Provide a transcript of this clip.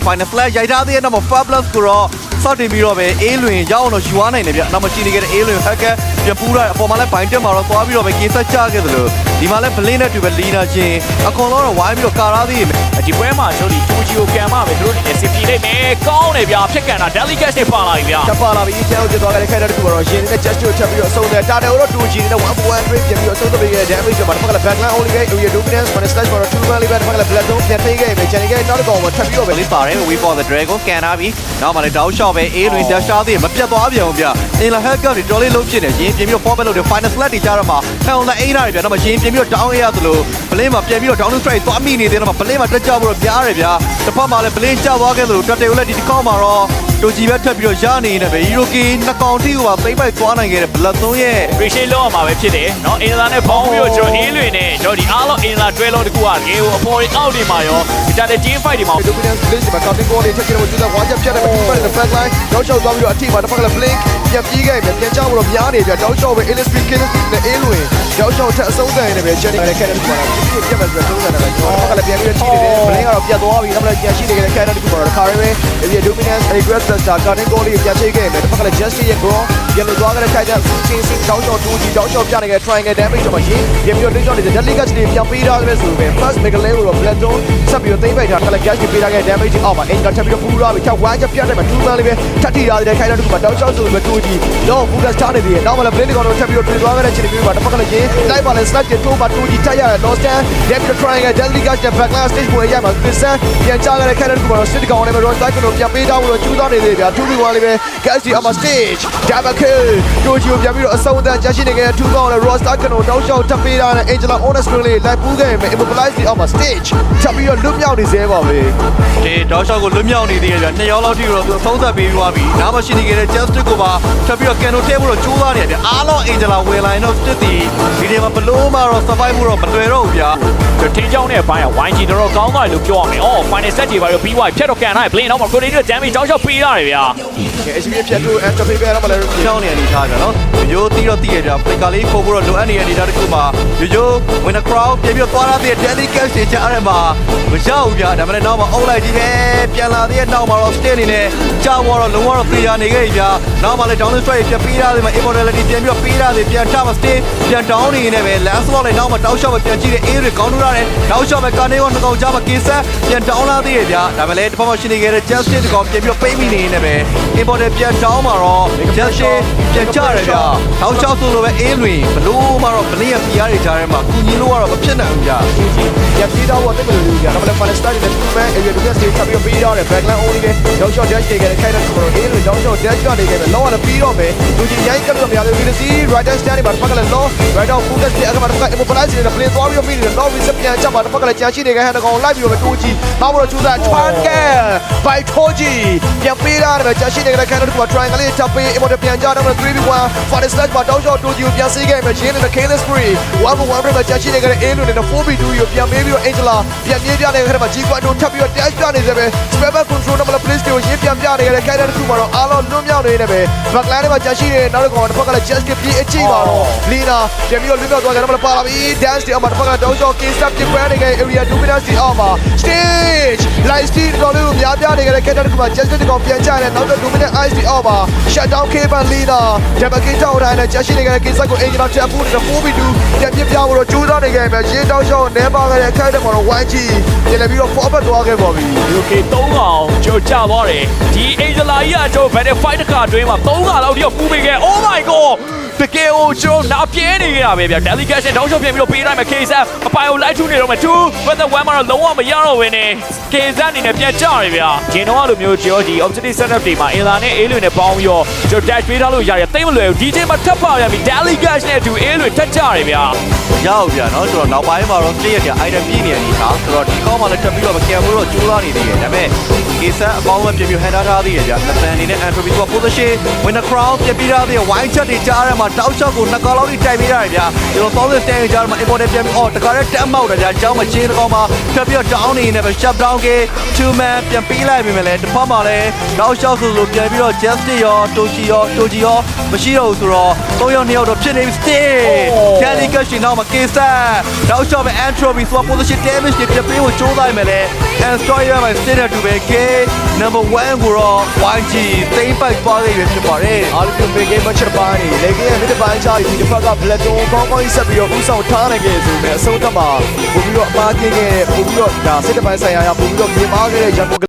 final flash ရိုက်ထားသေးတဲ့နောက်မှာ Fabulous ကိုတော့စတင်ပြီးတော့ပဲအေးလွင်ရောက်အောင်တော့ယူသွားနိုင်တယ်ဗျနောက်မှရှိနေခဲ့တဲ့အေးလွင် hacker ပြန်ပူးလာအပေါ်မှာလည်းဘိုင်တက်မှာတော့သွားပြီးတော့ပဲကေးဆက်ချခဲ့သလိုဒီမှာလည်း Blink နဲ့တူပဲလီနာချင်းအကုန်လုံးတော့ဝိုင်းပြီးတော့ကာထားသေးတယ်ဒီပွဲမှာတို့ဒီ2Gကိုကန်မှာပဲတို့ဒီ SCP နဲ့ကောင်းတယ်ဗျာဖြစ်ကန်တာ Delicate နဲ့ပါလာပြီဗျာချက်ပါလာပြီကျန်တော့သွားခဲ့တဲ့ခိုင်တဲ့တူတော့ရှင်နဲ့ just ကိုချက်ပြီးတော့ဆုံးတယ်တာတယ်တော့ 2G နဲ့ 1-1 trade ပြန်ပြီးတော့ဆုံးတဲ့ damage မှာတော့ကလည်း backline only ရဲ့ area dominance မှာ slash မှာတော့ 2-1 လေးပဲတော့ကလည်း black zone ပြန်ထိခဲ့ပြီကျန်ခဲ့နောက်တော့ထပ်ပြီးတော့ပဲလေးပါတယ် we for the dragon ကန်ထားပြီနောက်မှလည်းတောက်ရှော့ပဲအေးလွင် dash ထားသေးမပြတ်သွားပြန်ဘူးဗျအင်လာ hacker တွေတော်လေးလုံးဖြစ်နေရင်ပြင်ပြီးတော့ forward လုပ်တယ် final flat တွေကြားတော့မှာ hell နဲ့အိမ်လာတွေဗျနောက်မှရင်ပြင်ပြီးတော့ down ရသလို Blink မှာပြန်ပြီးတော့ down strike သွားမိနေသေးတယ်မှာ Blink မှာတက်ကြဖို့တော့များတယ်ဗျာတစ်ဖက်မှာလည်း Blink ကျသွားခဲ့သလိုတက်တယ်ကိုလည်းဒီတစ်ခေါက်မှာတော့တိုဂျီပဲထပ်ပြီးတော့ရနေနေပဲ Hiroki နှစ်ကောင်ထိကိုပါသိမ့်ပိုက်သွားနိုင်ခဲ့တဲ့ Blood 3ရဲ့ appreciate လောက်အောင်မှာပဲဖြစ်တယ်เนาะအင်လာနဲ့ပေါင်းပြီးတော့ကျွန်တော်အေးလွင်နဲ့ကျွန်တော်ဒီအားလုံးအင်လာတွဲလုံးတကူကငယ်ကိုအပေါ်တွေအောက်တွေမှာရောဒီတက်တဲ့ team fight တွေမှာ dominance place မှာ counting goal တွေချက်ကြည့်လို့ကျူးတဲ့ဝါချက်ဖြတ်တယ်ပြီးပါတယ် backline တော့ရှော့သွားပြီးတော့အထိမှာတစ်ဖက်ကလည်း Blink ပြန်ပြေးခဲ့ပြီပြန်ချဖို့တော့များနေပြတော့ရှော့ပဲ illustrate kills နဲ့အေးလွင်တော့ရှော့ထက်အဆုံးတယ်နေပဲ Jenny နဲ့ Canada ကပါပြတ်မယ်ဆိုတော့သုံးတယ်ပဲကျွန်တော်ကလည်းပြန်ပြီးတော့ထိနေတယ် Blink ကတော့ပြတ်သွားပြီနောက်လည်းပြန်ရှိနေခဲ့တဲ့ Canada ကပါတော့ခါရဲပဲ area dominance regress star counting goal တွေပြန်ချိတ်ခဲ့ပြီတစ်ဖက်ကလည်း Justice ရဲ့ goal ပြန်လို့သွားခဲ့တဲ့ခိုင်တဲ့ ချင်းစင်းတော့ရှော့ 2G တော့ရှော့ပြနေခဲ့ triangle damage တော့ရင်ပြန်ပြီးတော့ တင်းချော့နေတဲ့ Delicate တွေပြန်ပေးထားတယ်ဆိုပဲ first mega level တော့ black zone ဆက်ပြီးတော့သိမ့်ပိုက်ထားတယ် gas တွေပေးထားခဲ့ damage အောက်မှာ aim ကထပ်ပြီးတော့ပူးလာပြီချက်ဝိုင်းချက်ပြတ်တယ်မှာ2 man လေးပဲထပ်ထိထားတဲ့ခိုင်တဲ့ကပါတော့ရှော့ဆိုပဲ 2G တော့ Buddha star နေပြီနောက်မှလည်း Blink ကတော့ထပ်ပြီးတော့ train သွားခဲ့တဲ့ချိန်မျိုးမှာတစ်ဖက်ကလည်းရင်လိုက်ပါလဲ snap တွေထိုးပါ 2G ထပ်ရတယ် lost stand damage triangle Delicate တဲ့ backline stage ပေါ်ရမှာ Christian ပြန်ချခဲ့တဲ့ခိုင်တဲ့ကပါတော့ sit ကောင်နဲ့ပဲ Roy Cycle ကိုပြန်ပေးထားဖို့တော့ကျူးသွားနေသေးတယ်ဗျာ 2v1 လေးပဲ gas တွေအမ stage double kill 2G ကိုပြန်ပြီးတော့အဆုံးအသတ်ချက်ရှိနေခဲ့တဲ့2ကောင်နဲ့ Roy Cycle ကိုတောက်ရှော့ထပ်ပေးထားတဲ့ Angela honest screen လေးလိုက်ပူးခဲ့မယ် immobilize ဒီအမ stage ထပ်ပြီးတော့လွတ်မြောက်နေသေးပါပဲဒီတောက်ရှော့ကိုလွတ်မြောက်နေသေးတယ်ဗျနှစ်ယောက်လောက်ထိတော့သူအဆုံးသတ်ပေးသွားပြီနားမရှိနေခဲ့တဲ့ Justice ကိုပါထပ်ပြီးတော့ကန်နိုထဲဖို့တော့ကျိုးသွားနေတယ်အားလုံး Angela ဝင်လာရင်တော့တစ်တီဒီထဲမှာဘလို့မှတော့ survive ဖို့တော့မလွယ်တော့ဘူးဗျာထင်းချောင်းနဲ့ဘိုင်းက YG တော်ကောင်းသွားတယ်လို့ပြောရမယ်။ final set တွေပါတော့ BY ဖြတ်တော့ကန်ထားတယ် Blink တော့မှာ coordinator damage တောက်လျှောက်ပေးရတယ်ဗျာ။ HB ဖြတ်လို့ enterprise ပဲတော့မလဲချောင်းနေအနေထားကြနော်။ရိုးတီးတော့တီးရကြ။ Flicker လေးခိုးဖို့တော့လိုအပ်နေတဲ့အနေထားတစ်ခုမှာရိုး win a crowd ပြန်ပြီးတော့သွားရတဲ့ Delicate တွေကြားထဲမှာမရောက်ဘူးဗျာ။ဒါမှလည်းနောက်မှာအုပ်လိုက်ကြီးပဲပြန်လာတဲ့နောက်မှာတော့ stay အနေနဲ့ကြောက်တော့လုံးဝတော့ clear နေခဲ့ပြီဗျာ။နောက်မှာလည်း down strike ပြန်ပေးရတယ်မှာ immortality ပြန်ပြီးတော့ပေးရတယ်ပြန်ချမှာ stay ပြန် down နေနေပဲ last slot လည်းနောက်မှာတောက်ရှော့ပဲပြန်ကြည့်တဲ့ A တွေကောင်းထူရတယ်။တောက်ရှော့ပဲကနေရောနှစ်ကောင်ကြားမှာကေးဆက်ပြန် down လာသေးတယ်ဗျာ။ဒါမှလည်းတစ်ဖက်မှာရှိနေခဲ့တဲ့ Justice ကောင်ပြန်ပြီးတော့ပိတ်မိနေနေပဲ important ပြန် down မှာတော့ Justice ပြန်ချရတယ်ဗျာ။တောက်ရှော့ဆိုလိုပဲ A လွင်ဘလို့မှတော့ Blink ရဲ့ PR တွေကြားထဲမှာကူညီလို့ကတော့မဖြစ်နိုင်ဘူးဗျာ။ပြန်ပြေးတော့တော့တိတ်မလို့ဗျာ။ဒါမှလည်း final start နဲ့ 2 man area တွေစထပ်ပြီးပေးရတယ် backline only ပဲ။ တော့ shot dash တွေခဲ့တဲ့ခိုင်တဲ့ကတော့ A လွင်တော့ shot dash ကနေခဲ့တယ်။လောကလည်းပြီးတော့မယ်။သူကြီးရိုင်းကပ်လို့မရသေးဘူးဒီစီ rider stand တွေမှာတစ်ဖက်ကလည်း low rider focus တွေအခါမှာတစ်ဖက်က immobilize နေတဲ့ play သွားပြီးတော့ပြီးနေတယ် low reset ပြန်ချက်ပါတစ်ဖက်ကလည်းကြာရှိနေခဲ့တဲ့ကောင်လိုက်ပြီးတော့တူကြီးနောက်တော့ကျူးစား triangle by Toji ပြန်ပေးရတယ်ကြာရှိနေတဲ့ခိုင်တဲ့က triangle လေးထပ်ပေး immortal ပြန်ကြတော့ 3v1 for the slash မှာတော့ shot တူကြီးကိုပြန်စီးခဲ့မယ်ရင်းနေတဲ့ Kayla Spree 1v1 မှာကြာရှိနေတဲ့ A လွင်နဲ့ 4v2 ကိုပြန်ပေးပြီးတော့ Angela ပြန်ပြေးပြတဲ့ခါမှာ G1 တို့ထပ်ပြီးတော့ dash ပြနေသေးတယ် spell control နဲ့ place ကိုရင်းပြန်ပြနေခဲ့တဲ့ခိုင်တဲ့ခုမှာတော့အားလုံးလွတ်မြောက်နေနေပဲ backline မှာကြာရှိနေတဲ့နောက်တစ်ကောင်တစ်ဖက်ကလည်း just ပြေးအချိပါတော့ Lina ပြန်ပြီးတော့လွတ်မြောက်သွားကြတယ်မပါလာပြီ dance တွေအမှတစ်ဖက်ကတော့ shot case up ပြန်နေခဲ့ area dominance အောက်မှာ stage live stream တော်လေးကိုများပြနေခဲ့တဲ့ character ကမှ just တစ်ကောင်ပြန်ချတယ်နောက်တော့ dominant ice အောက်မှာ shut down K-ban Lina ဂျမကီတောက်တိုင်းနဲ့ကြာရှိနေခဲ့တဲ့ case ကို Angela ထပ်ဖို့တဲ့ 4v2 ပြန်ပြပြဖို့တော့ကြိုးစားနေခဲ့မယ်ရင်းတောက် shot နဲပါခဲ့တဲ့ character မှာတော့ YG ပြန်လည်းပြီးတော့ forward သွားခဲ့ပါပြီ Okay 3ကောင်ကြိုကြသွားတယ်ဒီ Angela ကြီးကကျွန်တော် battle fight တစ်ခါအတွင်းမှာ3ခါလောက်ထိပူပေးခဲ့ Oh my godတကယ်ကိုကျွန်တော်နာပြဲနေကြတာပဲဗျာ Delicate တောက်လျှောက်ပြန်ပြီးတော့ပေးလိုက်မယ် KZ အပိုင်ကိုလိုက်ထူနေတော့မယ်2 but the one မှာတော့လုံးဝမရတော့ဝင်နေ KZ အနေနဲ့ပြန်ကြရဗျာဂျင်းတော့လိုမျိုးကျွန်တော်ဒီ objective setup တွေမှာ အင်လာနဲ့ A လွင်နဲ့ပေါင်းပြီးတော့ကျွန်တော် dash ပေးထားလို့ရတယ်သိမလွယ်ဘူး DJ မှာထပ်ပါရပြီ Delicate နဲ့အတူ A လွင်ထပ်ကြရဗျာရောက်ဗျာနော်ဆိုတော့နောက်ပိုင်းမှာတော့ play ရတဲ့ item ပြည့်နေနေတာဆိုတော့ဒီကောင်းမှလည်းတက်ပြီးတော့မကံဘူးတော့ကျိုးသားနေသေးတယ်ဒါပေမဲ့ Ace အပေါင်းပဲပြပြဟန်ထားထားသေးတယ်ဗျာအတန်အနေနဲ့ entropy က position win the crown ပြပြထားသေးတယ် wide chat တွေကြားထဲမှာ တောက်ချောက်ကို2ကောင်လောက်ထိတိုက်ပေးရတယ်ဗျာကျွန်တော်30 stand ကြားမှာ import ပြန်ပြီးတခါတည်းတက်မောက်တယ်ဗျာအကြောင်းမချင်းတကောင်မှာထပ်ပြီးတော့ down နေနေပဲ shut down ကေ two man ပြန်ပေးလိုက်ပြီမယ်လေတစ်ဖက်မှာလည်းတောက်ချောက်ဆိုပြန်ပြီးတော့ justice ရော toshi ရောမရှိတော့ဘူးဆိုတော့3ယောက်2ယောက်တော့ဖြစ်နေပြီ still Kelly Cash နောက်မှာ case တောက်ချောက်ပဲ entropy ဆို position damage တွေပြန်ပေးဖို့ကြိုးစားရမယ်လေ and story မှာ still တူပဲ K number 1ကိုတော့ YG သိမ့်ပိုက်သွားသေးတယ်ဖြစ်ပါတယ် အားလုံးပြိုင် game ချက်ပိုင်းလေကင်းရဲ့မိတပိုင်းချာဒီတစ်ဖက်က Blackton ကောင်းကောင်းကြီးဆက်ပြီးတော့ဥဆောင်ထားနိုင်ခဲ့ဆိုပေမဲ့အဆုံးသတ်မှာပို့ပြီးတော့အမားကင်းခဲ့ပို့ပြီးတော့ဒါစစ်တပိုင်းဆိုင်ရာပို့ပြီးတော့ပြင်မာခဲ့တဲ့ Jungle